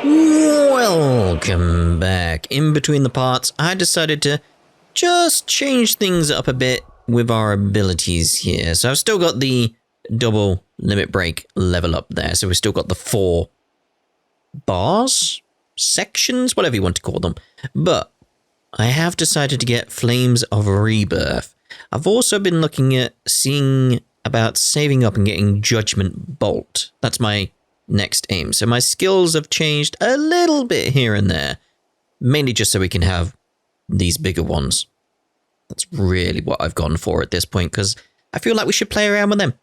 Welcome back. In between the parts, I decided to just change things up a bit with our abilities here. So I've still got the double limit break level up there. So we've still got the 4 bars, sections, whatever you want to call them. But I have decided to get Flames of Rebirth. I've also been looking at seeing about saving up and getting Judgment Bolt. That's my next aim. So my skills have changed a little bit here and there. Mainly just so we can have these bigger ones. That's really what I've gone for at this point, because I feel like we should play around with them.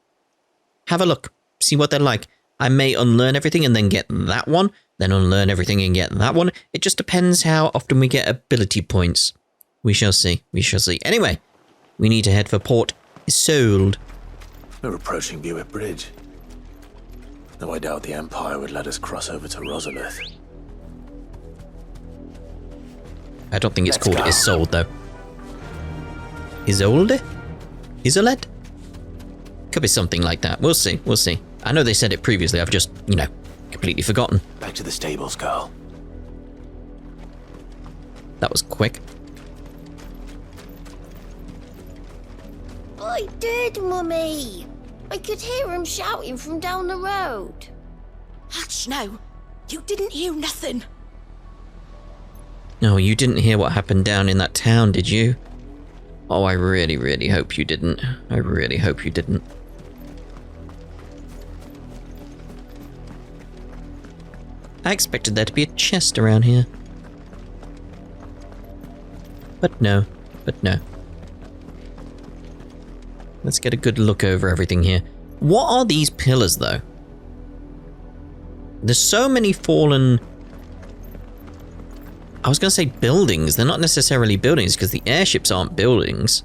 Have a look. See what they're like. I may unlearn everything and then get that one, then unlearn everything and get that one. It just depends how often we get ability points. We shall see. We shall see. Anyway, we need to head for Port Isolde. We're approaching Buick Bridge. Though I doubt the Empire would let us cross over to Rosalith. I don't think it's called Isolde, though. Isolde? Isolde? Could be something like that. We'll see. We'll see. I know they said it previously. I've just, completely forgotten. Back to the stables, girl. That was quick. I did, Mummy. I could hear him shouting from down the road. Hush now. You didn't hear nothing. No, you didn't hear what happened down in that town, did you? Oh, I really, really hope you didn't. I really hope you didn't. I expected there to be a chest around here. But no. But no. Let's get a good look over everything here. What are these pillars, though? There's so many fallen... I was going to say buildings. They're not necessarily buildings, because the airships aren't buildings.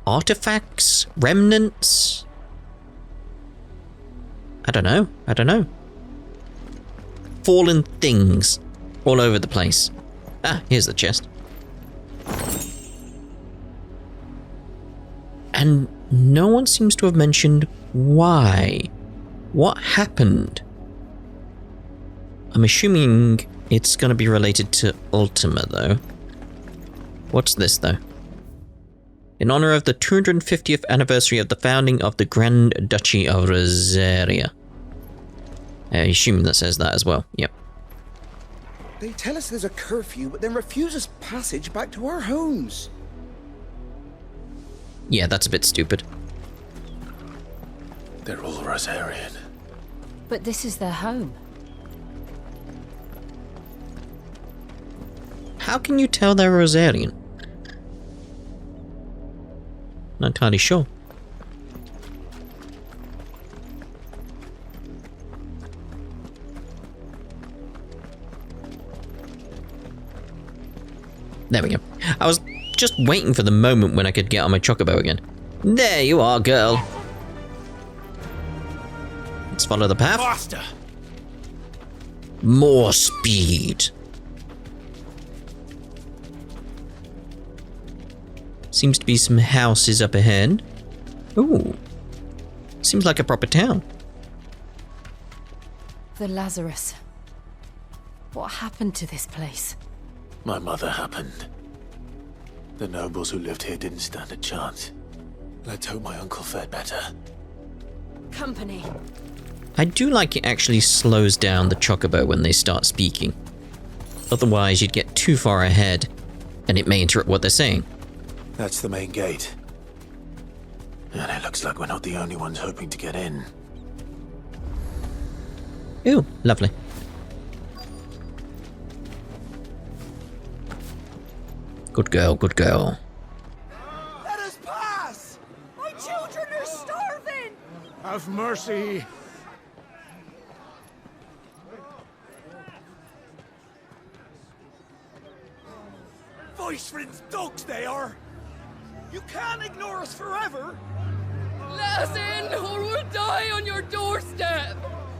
Artifacts? Remnants? I don't know. I don't know. Fallen things all over the place. Ah, here's the chest. And no one seems to have mentioned why. What happened? I'm assuming it's going to be related to Ultima, though. What's this, though? In honor of the 250th anniversary of the founding of the Grand Duchy of Rosaria. I assume that says that as well. Yep. They tell us there's a curfew, but then refuse us passage back to our homes. Yeah, that's a bit stupid. They're all Rosarian. But this is their home. How can you tell they're Rosarian? Not entirely sure. There we go. I was just waiting for the moment when I could get on my chocobo again. There you are, girl. Let's follow the path. Faster! More speed. Seems to be some houses up ahead. Ooh. Seems like a proper town. The Lazarus. What happened to this place? My mother happened. The nobles who lived here didn't stand a chance. Let's hope my uncle fared better. Company. I do like it actually slows down the chocobo when they start speaking. Otherwise, you'd get too far ahead, and it may interrupt what they're saying. That's the main gate. And it looks like we're not the only ones hoping to get in. Ooh, lovely. Good girl, good girl. Let us pass! My children are starving! Have mercy! Voice friends dogs they are! You can't ignore us forever! Let us in, or we'll die on your doorstep!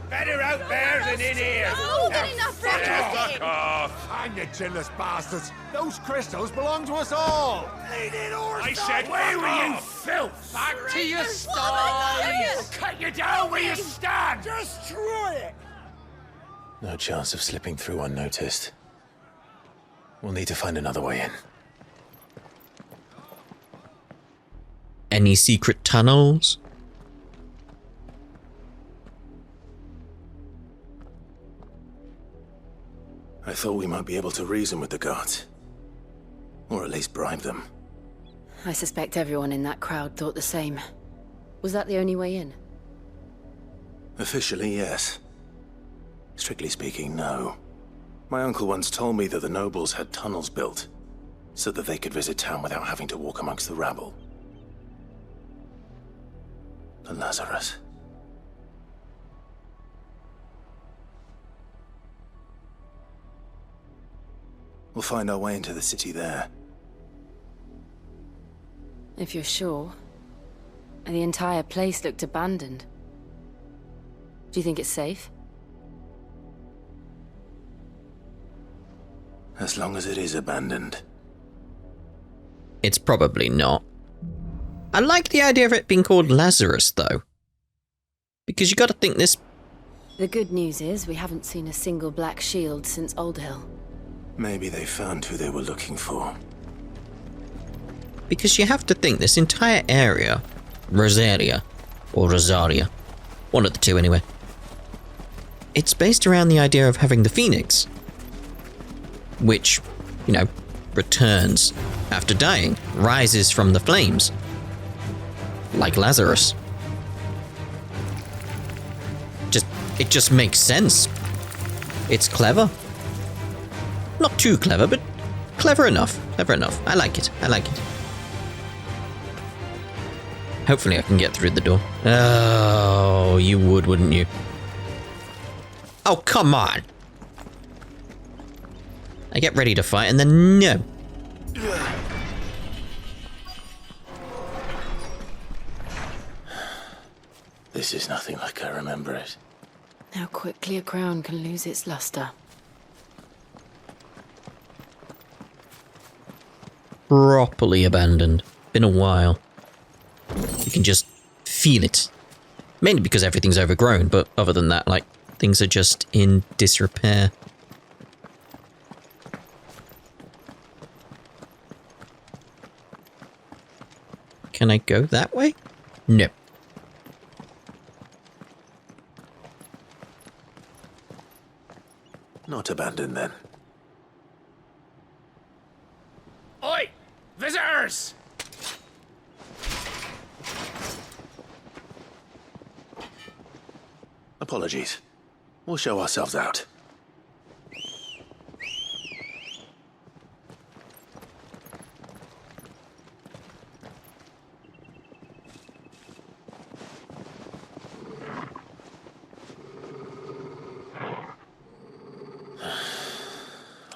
Better out there than in here! More than enough for Fuck off! Hang you chinless bastards! Those crystals belong to us all! Bleeding horse! I said, away with you filth! Back to your sties! We'll cut you down where you stand! Just try it! No chance of slipping through unnoticed. We'll need to find another way in. Any secret tunnels? I thought we might be able to reason with the guards. Or at least bribe them. I suspect everyone in that crowd thought the same. Was that the only way in? Officially, yes. Strictly speaking, no. My uncle once told me that the nobles had tunnels built, so that they could visit town without having to walk amongst the rabble. The Lazarus. We'll find our way into the city there. If you're sure. The entire place looked abandoned. Do you think it's safe? As long as it is abandoned. It's probably not. I like the idea of it being called Lazarus, though. Because you gotta think this... The good news is we haven't seen a single black shield since Old Hill. Maybe they found who they were looking for. Because you have to think this entire area, Rosaria, or Rosaria, one of the two anyway, it's based around the idea of having the Phoenix, which, you know, returns after dying, rises from the flames, like Lazarus. It just makes sense. It's clever. Not too clever, but clever enough. Clever enough. I like it. I like it. Hopefully I can get through the door. Oh, you would, wouldn't you? Oh, come on. I get ready to fight and then no. This is nothing like I remember it. How quickly a crown can lose its luster. Properly abandoned. Been a while. You can just feel it. Mainly because everything's overgrown, but other than that, like, things are just in disrepair. Can I go that way? No. Not abandoned then. Oi! Visitors! Apologies. We'll show ourselves out.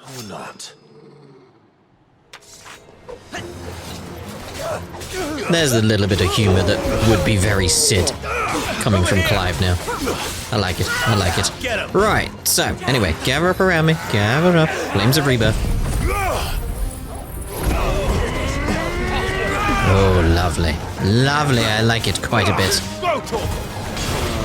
Or not. There's a little bit of humour that would be very Sid coming from Clive now. I like it. I like it. Right, so, anyway, gather up around me. Gather up. Flames of Rebirth. Oh, lovely. Lovely, I like it quite a bit.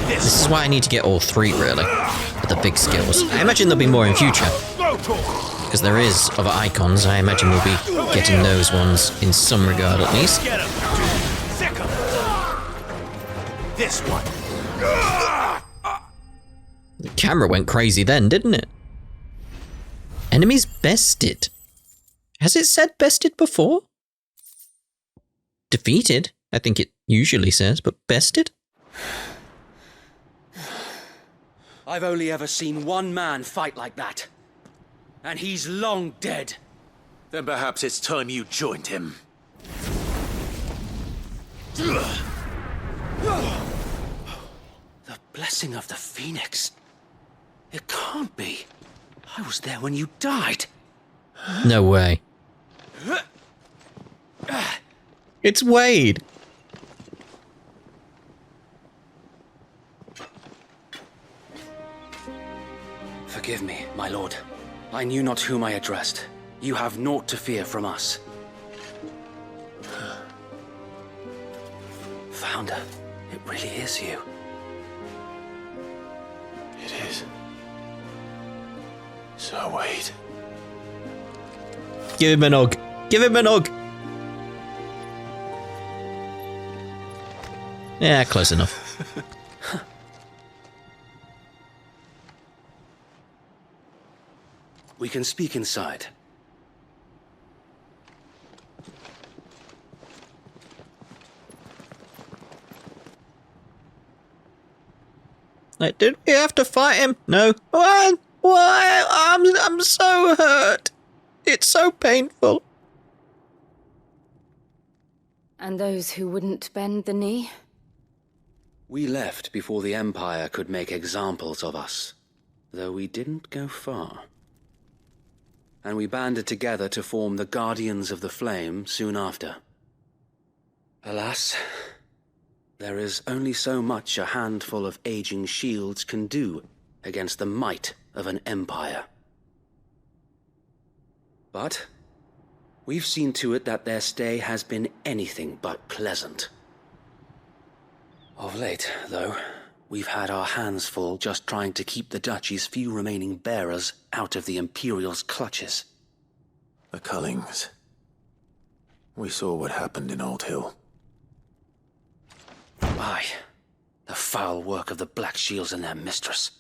This is why I need to get all three, really. With the big skills. I imagine there'll be more in future. Because there is other icons, I imagine we'll be getting those ones in some regard at least. This one. The camera went crazy then, didn't it? Enemies bested. Has it said bested before? Defeated, I think it usually says, but bested? I've only ever seen one man fight like that. And he's long dead. Then perhaps it's time you joined him. The blessing of the Phoenix. It can't be. I was there when you died. No way. It's Wade. Forgive me, my lord. I knew not whom I addressed. You have naught to fear from us. Founder, it really is you. It is. Sir Wade. Give him an hug. Give him an hug. Yeah, close enough. We can speak inside. Like, did we have to fight him? No. Why? Why? I'm so hurt. It's so painful. And those who wouldn't bend the knee? We left before the Empire could make examples of us, though we didn't go far. And we banded together to form the Guardians of the Flame soon after. Alas, there is only so much a handful of aging shields can do against the might of an empire. But we've seen to it that their stay has been anything but pleasant. Of late, though, we've had our hands full just trying to keep the Duchy's few remaining bearers out of the Imperial's clutches. The Cullings. We saw what happened in Old Hill. Aye, the foul work of the Black Shields and their mistress.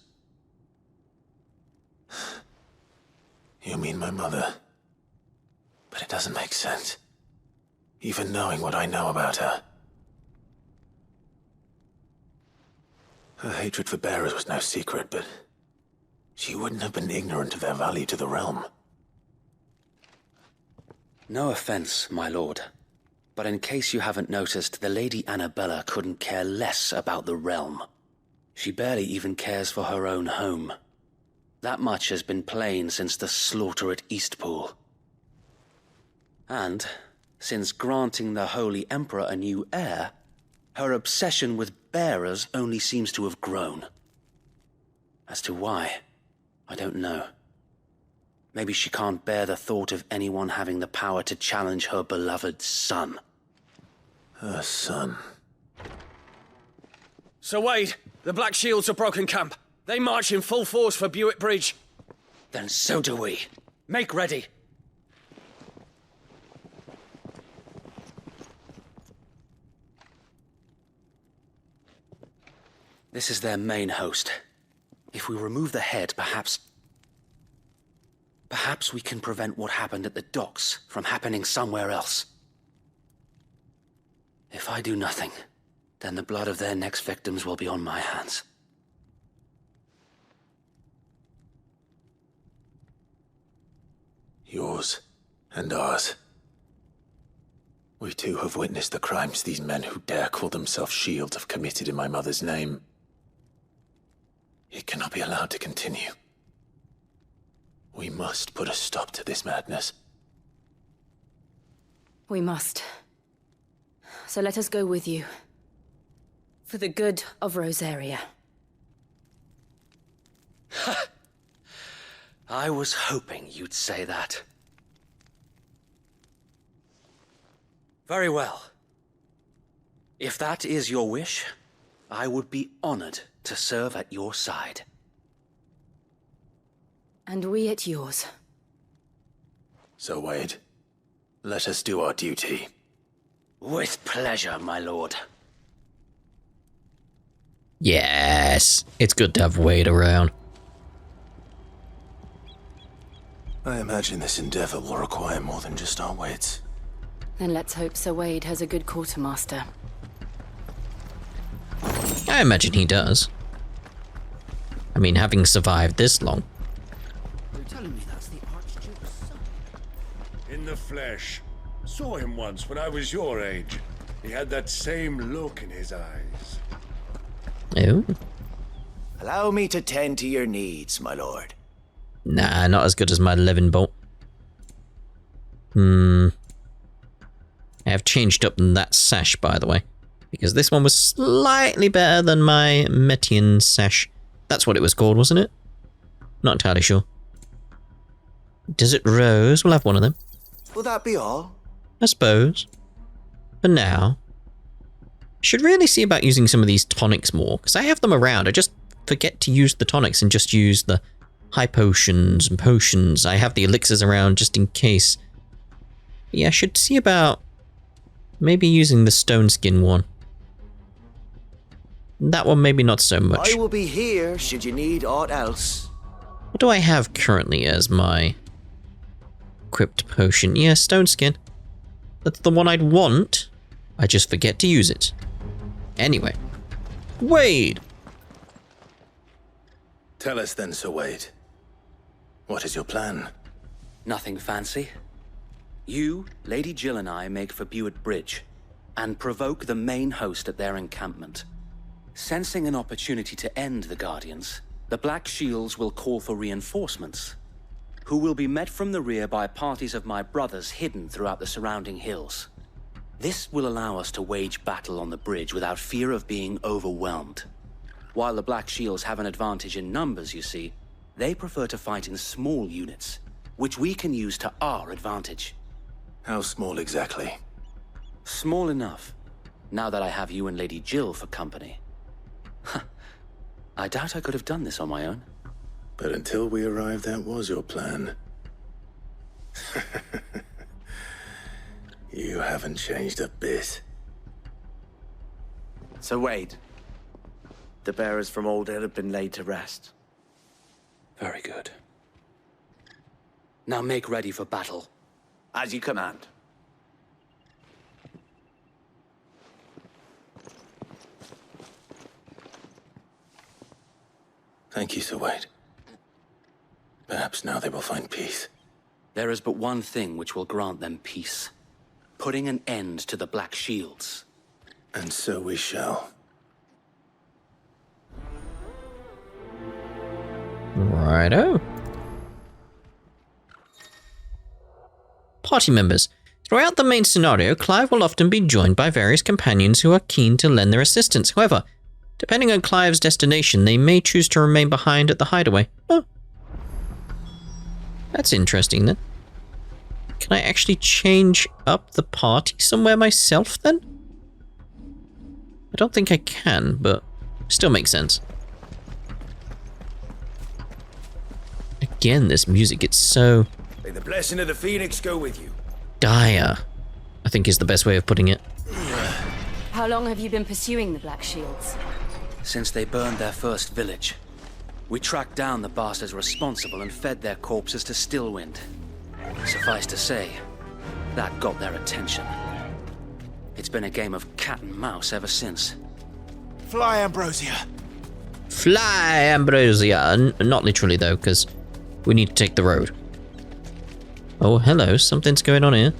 You mean my mother? But it doesn't make sense. Even knowing what I know about her. Her hatred for bearers was no secret, but she wouldn't have been ignorant of their value to the realm. No offense, my lord, but in case you haven't noticed, the Lady Annabella couldn't care less about the realm. She barely even cares for her own home. That much has been plain since the slaughter at Eastpool. And, since granting the Holy Emperor a new heir, her obsession with bearers only seems to have grown. As to why, I don't know. Maybe she can't bear the thought of anyone having the power to challenge her beloved son. Her son. Sir Wade, the Black Shields have broken camp. They march in full force for Buick Bridge. Then so do we. Make ready. This is their main host. If we remove the head, perhaps we can prevent what happened at the docks from happening somewhere else. If I do nothing, then the blood of their next victims will be on my hands. Yours and ours. We too have witnessed the crimes these men who dare call themselves shields have committed in my mother's name. It cannot be allowed to continue. We must put a stop to this madness. We must. So let us go with you. For the good of Rosaria. I was hoping you'd say that. Very well. If that is your wish, I would be honored to serve at your side. And we at yours. So, Wade, let us do our duty. With pleasure, my lord. Yes, it's good to have Wade around. I imagine this endeavor will require more than just our wits. Then let's hope Sir Wade has a good quartermaster. I imagine he does. I mean, having survived this long. You're telling me that's the Archduke's son? In the flesh. Saw him once when I was your age. He had that same look in his eyes. Oh. Allow me to tend to your needs, my lord. Nah, not as good as my living bolt. I have changed up that sash, by the way. Because this one was slightly better than my Metian sash. That's what it was called, wasn't it? Not entirely sure. Desert Rose, we'll have one of them. Will that be all? I suppose. For now. Should really see about using some of these tonics more, because I have them around. I just forget to use the tonics and just use the high potions and potions. I have the elixirs around just in case. Yeah, I should see about maybe using the stone skin one. That one maybe not so much. I will be here should you need aught else. What do I have currently as my equipped potion? Yeah, stone skin. That's the one I'd want. I just forget to use it. Anyway. Wade! Tell us then, Sir Wade. What is your plan? Nothing fancy. You, Lady Jill and I make for Buett Bridge and provoke the main host at their encampment. Sensing an opportunity to end the Guardians, the Black Shields will call for reinforcements, who will be met from the rear by parties of my brothers hidden throughout the surrounding hills. This will allow us to wage battle on the bridge without fear of being overwhelmed. While the Black Shields have an advantage in numbers, you see, they prefer to fight in small units, which we can use to our advantage. How small exactly? Small enough, now that I have you and Lady Jill for company. I doubt I could have done this on my own. But until we arrived, that was your plan. You haven't changed a bit. So Wade, the bearers from Old Hill have been laid to rest. Very good. Now make ready for battle. As you command. Thank you, Sir Wade. Perhaps now they will find peace. There is but one thing which will grant them peace. Putting an end to the Black Shields. And so we shall. Righto. Party members. Throughout the main scenario, Clive will often be joined by various companions who are keen to lend their assistance. However, depending on Clive's destination, they may choose to remain behind at the hideaway. Oh. That's interesting then. Can I actually change up the party somewhere myself then? I don't think I can, but still makes sense. Again, this music gets so... May the blessing of the Phoenix go with you. dire, I think is the best way of putting it. How long have you been pursuing the Black Shields? Since they burned their first village. We tracked down the bastards responsible and fed their corpses to Stillwind. Suffice to say, that got their attention. It's been a game of cat and mouse ever since. Fly, Ambrosia. Fly, Ambrosia! Not literally though, because we need to take the road. Oh, hello, something's going on here.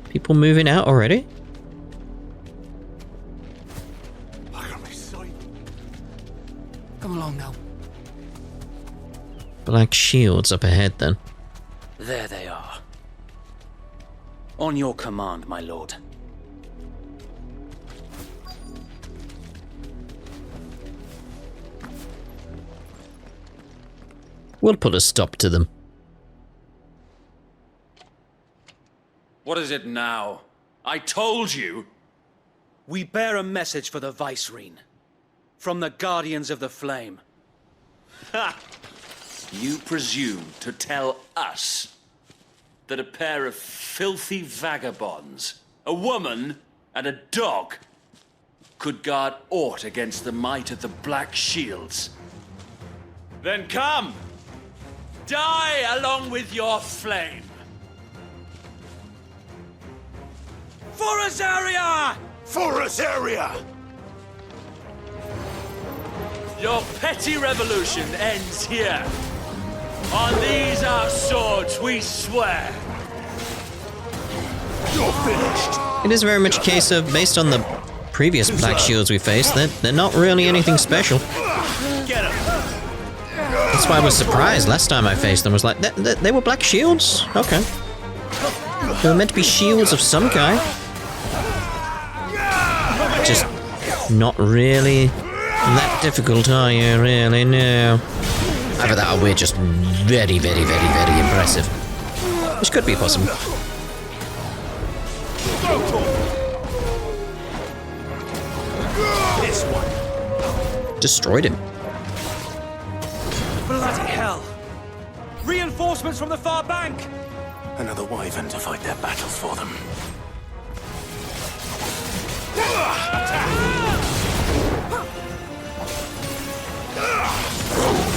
People moving out already? Come along now. Black Shields up ahead then. There they are. On your command, my lord. We'll put a stop to them. What is it now? I told you! We bear a message for the Vicereine. From the Guardians of the Flame. Ha! You presume to tell us that a pair of filthy vagabonds, a woman and a dog, could guard aught against the might of the Black Shields? Then come! Die along with your flame! For Azaria! For Azaria! Your petty revolution ends here. On these our swords we swear. You're finished. It is very much a case of, based on the previous Black Shields we faced, they're not really anything special. Get him. That's why I was surprised last time I faced them. I was like, they were Black Shields? Okay. They were meant to be shields of some kind. Just not really that difficult, are you? Really? No. Either that or we're just very, very, very, very impressive. Which could be possible. This one. Destroyed him. Bloody hell! Reinforcements from the far bank! Another wyvern to fight their battles for them.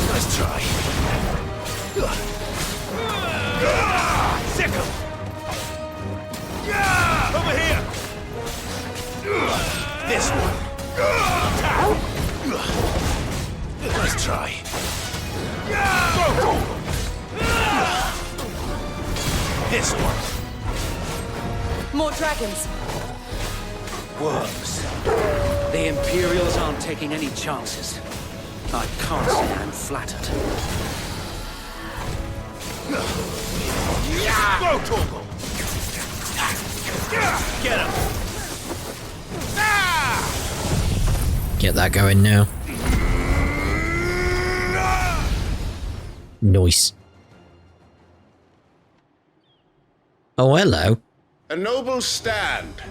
Nice try. Sickle! Over here! This one. Nice try. This one. More dragons. Worms. The Imperials aren't taking any chances. I can't say I'm flattered. Go, Torgal! Get him! Get that going now. Nice. Oh, hello. A noble stand,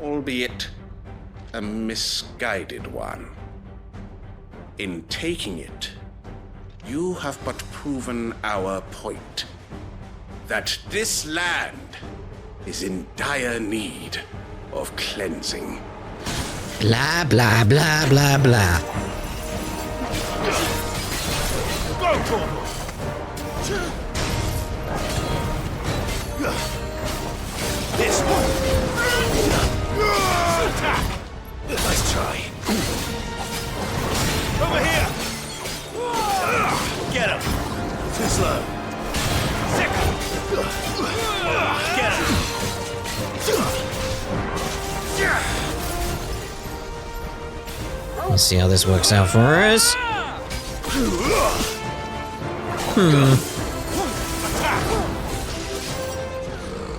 albeit a misguided one. In taking it, you have but proven our point. That this land is in dire need of cleansing. Blah, blah, blah, blah, blah. Go, Torgal! This one. Attack! Nice try. Over here! Get him! Too slow. Sickle! Get him! Let's see how this works out for us.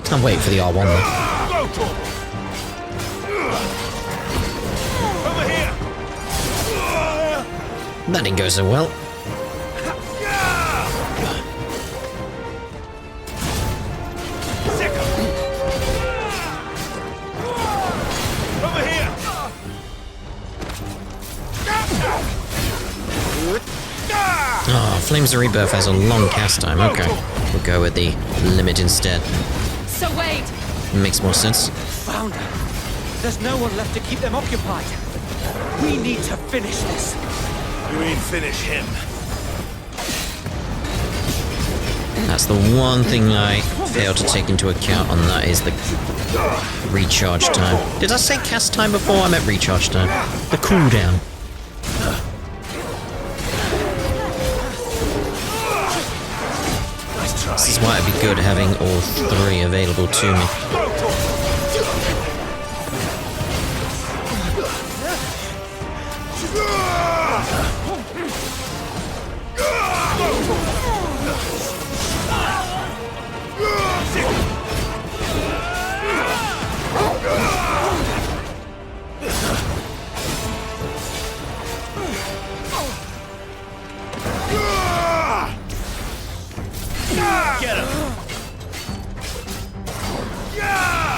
Can't wait for the R1 though. Go, Torgal! Over here! That didn't go so well. Sickle! Over here! Oh, Flames of Rebirth has a long cast time. Okay, we'll go with the limit instead. So wait! Makes more sense. Found her. There's no one left to keep them occupied. We need to finish this. You mean finish him? That's the one thing I failed to take into account on that is the recharge time. Did I say cast time before? I meant recharge time. The cooldown. This is why it'd be good having all three available to me. Get him!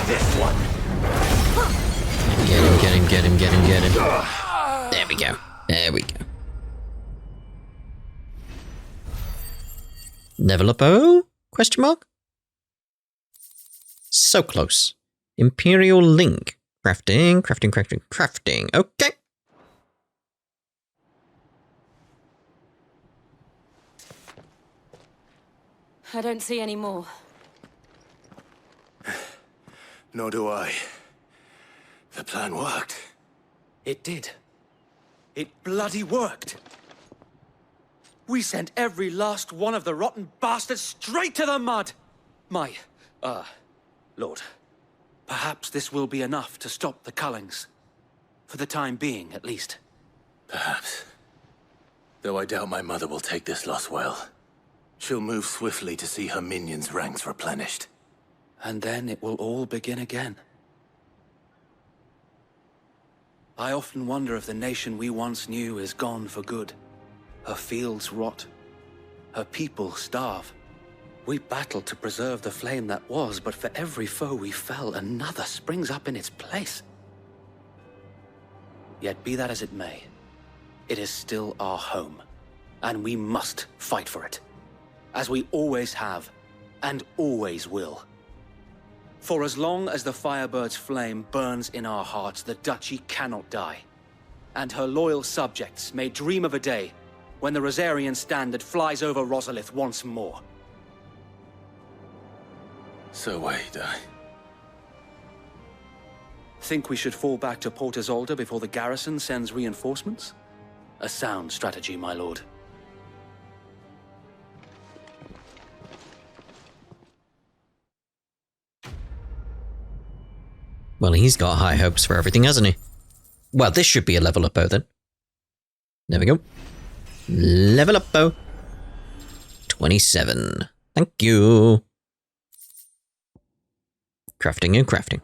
This one! Get him. There we go. Level up, oh? Question mark? So close. Imperial Link. Crafting. Okay. I don't see any more. Nor do I. The plan worked. It did. It bloody worked. We sent every last one of the rotten bastards straight to the mud! My, Lord, perhaps this will be enough to stop the Cullings. For the time being, at least. Perhaps. Though I doubt my mother will take this loss well. She'll move swiftly to see her minions' ranks replenished. And then it will all begin again. I often wonder if the nation we once knew is gone for good. Her fields rot. Her people starve. We battled to preserve the flame that was, but for every foe we fell, another springs up in its place. Yet be that as it may, it is still our home, and we must fight for it, as we always have and always will. For as long as the Firebird's flame burns in our hearts, the Duchy cannot die, and her loyal subjects may dream of a day when the Rosarian standard flies over Rosalith once more. So wait, Think we should fall back to Port Isolde before the garrison sends reinforcements? A sound strategy, my lord. Well, he's got high hopes for everything, hasn't he? Well, this should be a level up, then. There we go. Level up, 27. Thank you. Crafting and crafting.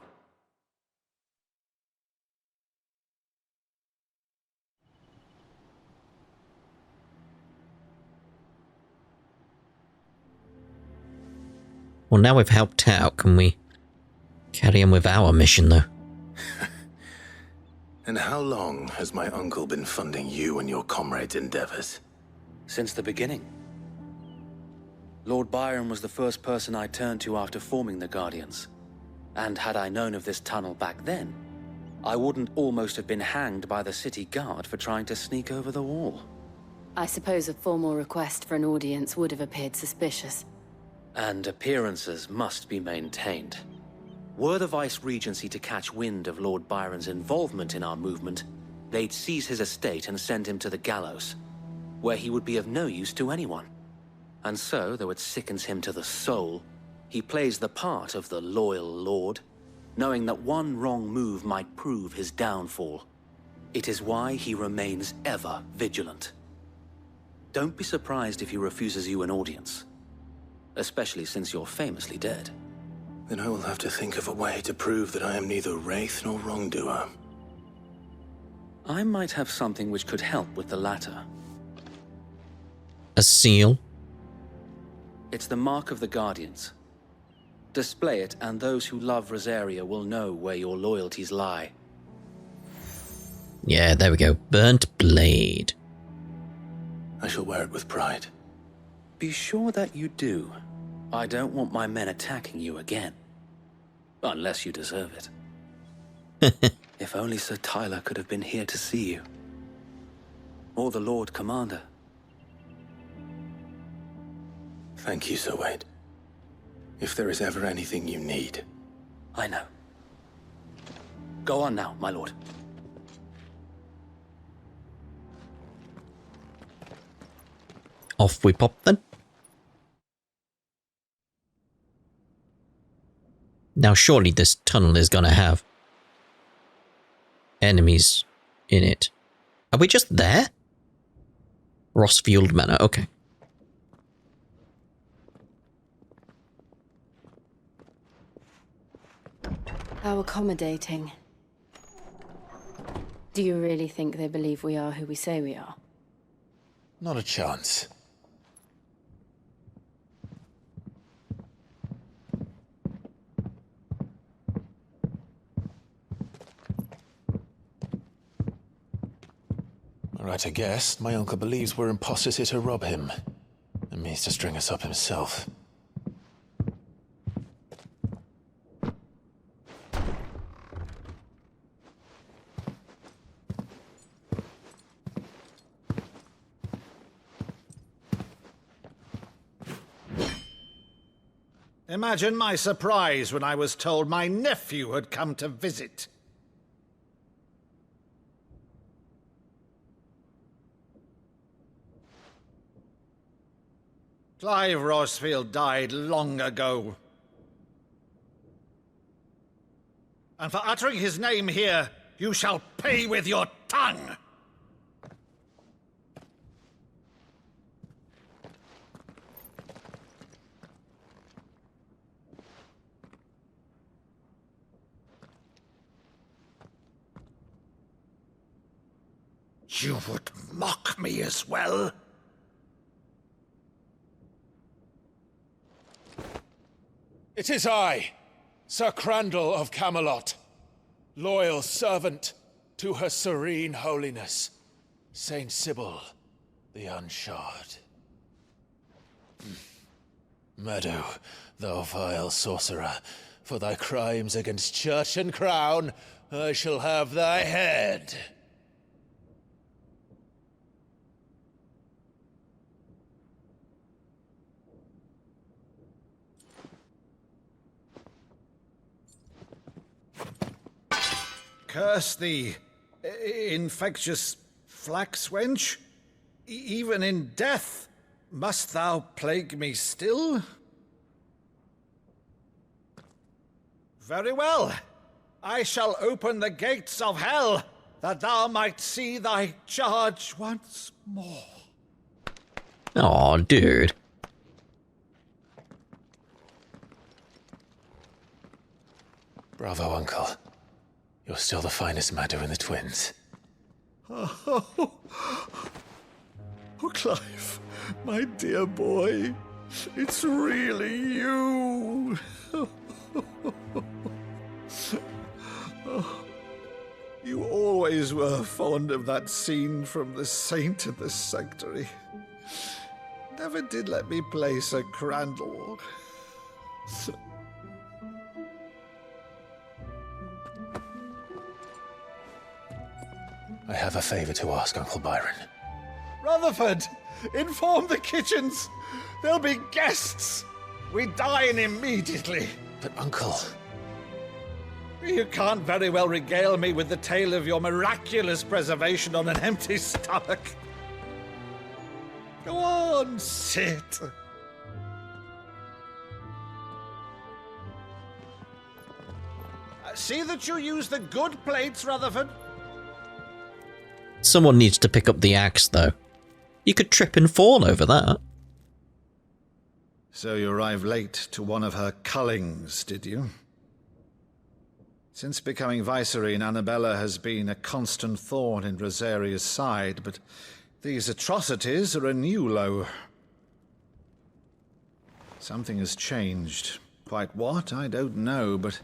Well, now we've helped out, can we carry on with our mission, though? And how long has my uncle been funding you and your comrades' endeavors? Since the beginning. Lord Byron was the first person I turned to after forming the Guardians. And had I known of this tunnel back then, I wouldn't almost have been hanged by the city guard for trying to sneak over the wall. I suppose a formal request for an audience would have appeared suspicious. And appearances must be maintained. Were the Vice-Regency to catch wind of Lord Byron's involvement in our movement, they'd seize his estate and send him to the gallows, where he would be of no use to anyone. And so, though it sickens him to the soul, he plays the part of the loyal lord, knowing that one wrong move might prove his downfall. It is why he remains ever vigilant. Don't be surprised if he refuses you an audience, especially since you're famously dead. Then I will have to think of a way to prove that I am neither wraith nor wrongdoer. I might have something which could help with the latter. A seal? It's the mark of the Guardians. Display it, and those who love Rosaria will know where your loyalties lie. Yeah, there we go. Burnt blade. I shall wear it with pride. Be sure that you do. I don't want my men attacking you again. Unless you deserve it. If only Sir Tyler could have been here to see you. Or the Lord Commander. Thank you, Sir Wade. If there is ever anything you need. I know. Go on now, my lord. Off we pop then. Now surely this tunnel is gonna have enemies in it. Are we just there? Rossfield Manor, okay. How accommodating. Do you really think they believe we are who we say we are? Not a chance. Right, I guess. My uncle believes we're imposters here to rob him. And means to string us up himself. Imagine my surprise when I was told my nephew had come to visit. Clive Rossfield died long ago. And for uttering his name here, you shall pay with your tongue! You would mock me as well? It is I, Sir Crandall of Camelot, loyal servant to Her Serene Holiness, Saint Sybil the unshod. Meadow, thou vile sorcerer, for thy crimes against church and crown, I shall have thy head. Curse thee, infectious flax wench. Even in death, must thou plague me still? Very well. I shall open the gates of hell, that thou might see thy charge once more. Aw, dude. Bravo, Uncle. You're still the finest Meadow in the twins. Oh, Clive, my dear boy, it's really you. You always were fond of that scene from The Saint in the Sanctuary. Never did let me play Sir Crandall. I have a favor to ask, Uncle Byron. Rutherford, inform the kitchens. There'll be guests. We dine immediately. But, Uncle... You can't very well regale me with the tale of your miraculous preservation on an empty stomach. Go on, sit. See that you use the good plates, Rutherford. Someone needs to pick up the axe, though. You could trip and fall over that. So you arrived late to one of her cullings, did you? Since becoming Vicereine, Annabella has been a constant thorn in Rosaria's side, but these atrocities are a new low. Something has changed. Quite what, I don't know, but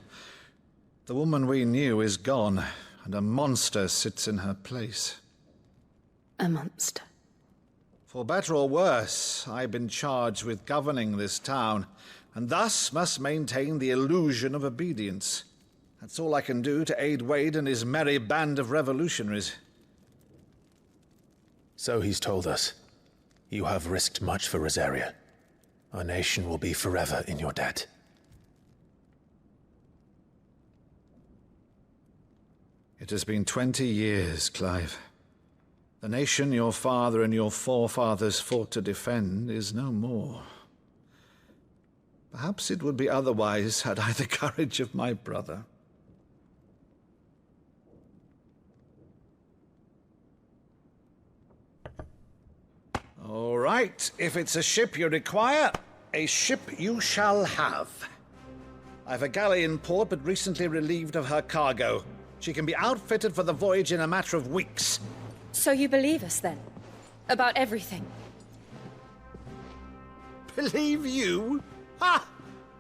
the woman we knew is gone, and a monster sits in her place. A monster. For better or worse, I've been charged with governing this town, and thus must maintain the illusion of obedience. That's all I can do to aid Wade and his merry band of revolutionaries. So he's told us. You have risked much for Rosaria. Our nation will be forever in your debt. It has been 20 years, Clive. The nation your father and your forefathers fought to defend is no more. Perhaps it would be otherwise had I the courage of my brother. All right, if it's a ship you require, a ship you shall have. I've a galley in port, but recently relieved of her cargo. She can be outfitted for the voyage in a matter of weeks. So you believe us, then? About everything? Believe you? Ha!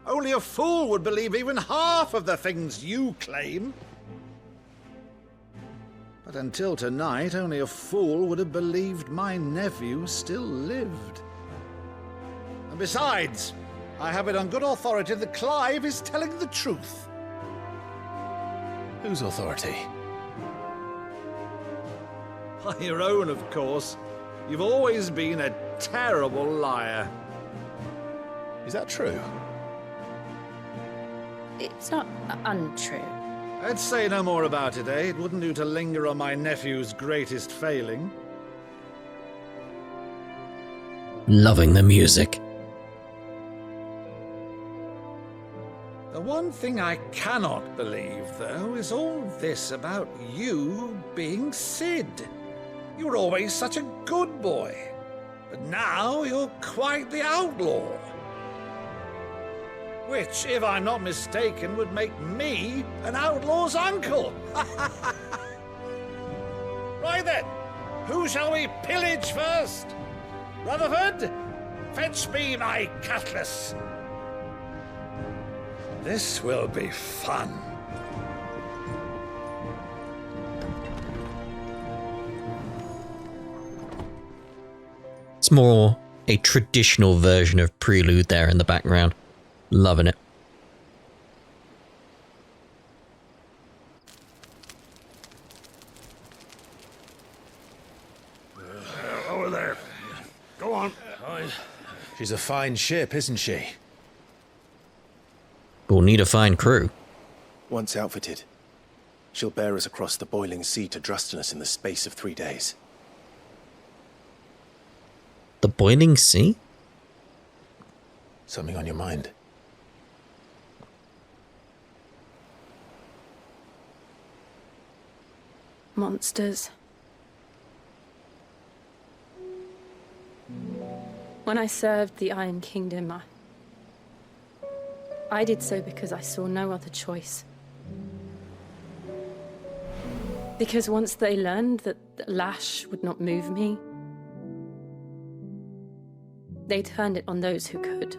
Only a fool would believe even half of the things you claim. But until tonight, only a fool would have believed my nephew still lived. And besides, I have it on good authority that Clive is telling the truth. Whose authority? By your own, of course. You've always been a terrible liar. Is that true? It's not untrue. Let's say no more about it, eh? It wouldn't do to linger on my nephew's greatest failing. Loving the music. The one thing I cannot believe, though, is all this about you being Sid. You were always such a good boy, but now you're quite the outlaw. Which, if I'm not mistaken, would make me an outlaw's uncle. Right then, who shall we pillage first? Rutherford, fetch me my cutlass. This will be fun. It's more a traditional version of Prelude there in the background. Loving it. Over there. Go on. She's a fine ship, isn't she? We'll need a fine crew. Once outfitted, she'll bear us across the boiling sea to Drustinus in the space of 3 days. The boiling sea? Something on your mind? Monsters. When I served the Iron Kingdom, I did so because I saw no other choice. Because once they learned that the lash would not move me, they turned it on those who could.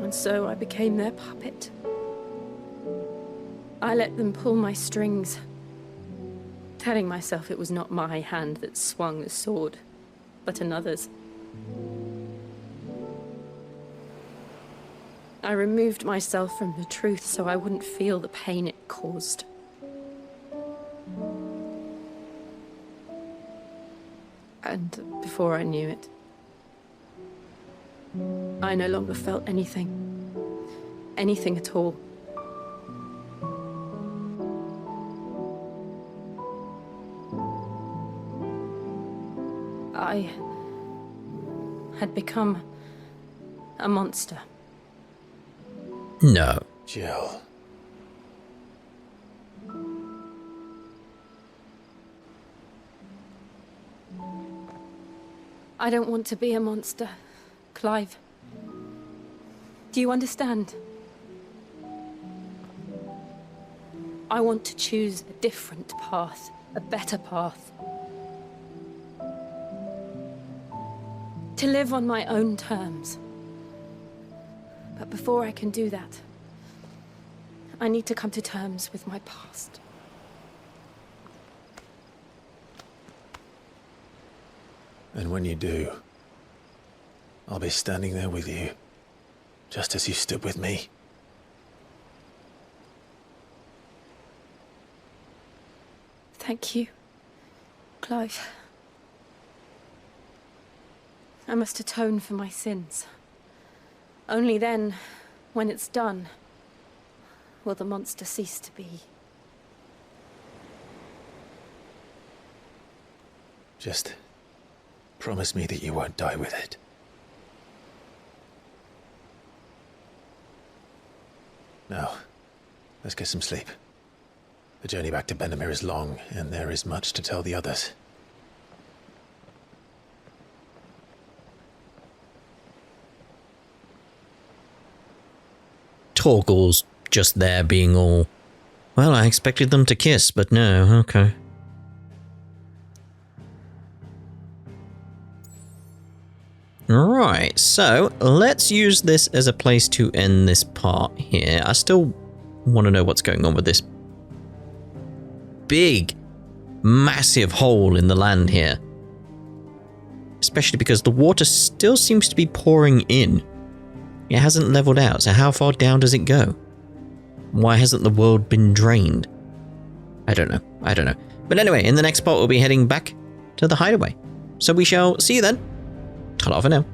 And so I became their puppet. I let them pull my strings, telling myself it was not my hand that swung the sword, but another's. I removed myself from the truth so I wouldn't feel the pain it caused. And before I knew it, I no longer felt anything. Anything at all. I had become a monster. No. Jill. I don't want to be a monster, Clive. Do you understand? I want to choose a different path, a better path. To live on my own terms. But before I can do that, I need to come to terms with my past. And when you do, I'll be standing there with you, just as you stood with me. Thank you, Clive. I must atone for my sins. Only then, when it's done, will the monster cease to be. Just promise me that you won't die with it. Now, let's get some sleep. The journey back to Benamir is long, and there is much to tell the others. Torgal's just there being all, well, I expected them to kiss, but no, okay. Right, so let's use this as a place to end this part here. I still want to know what's going on with this big, massive hole in the land here. Especially because the water still seems to be pouring in. It hasn't leveled out, so how far down does it go? Why hasn't the world been drained? I don't know. But anyway, in the next part we'll be heading back to the hideaway. So we shall see you then. Ta-ra for now.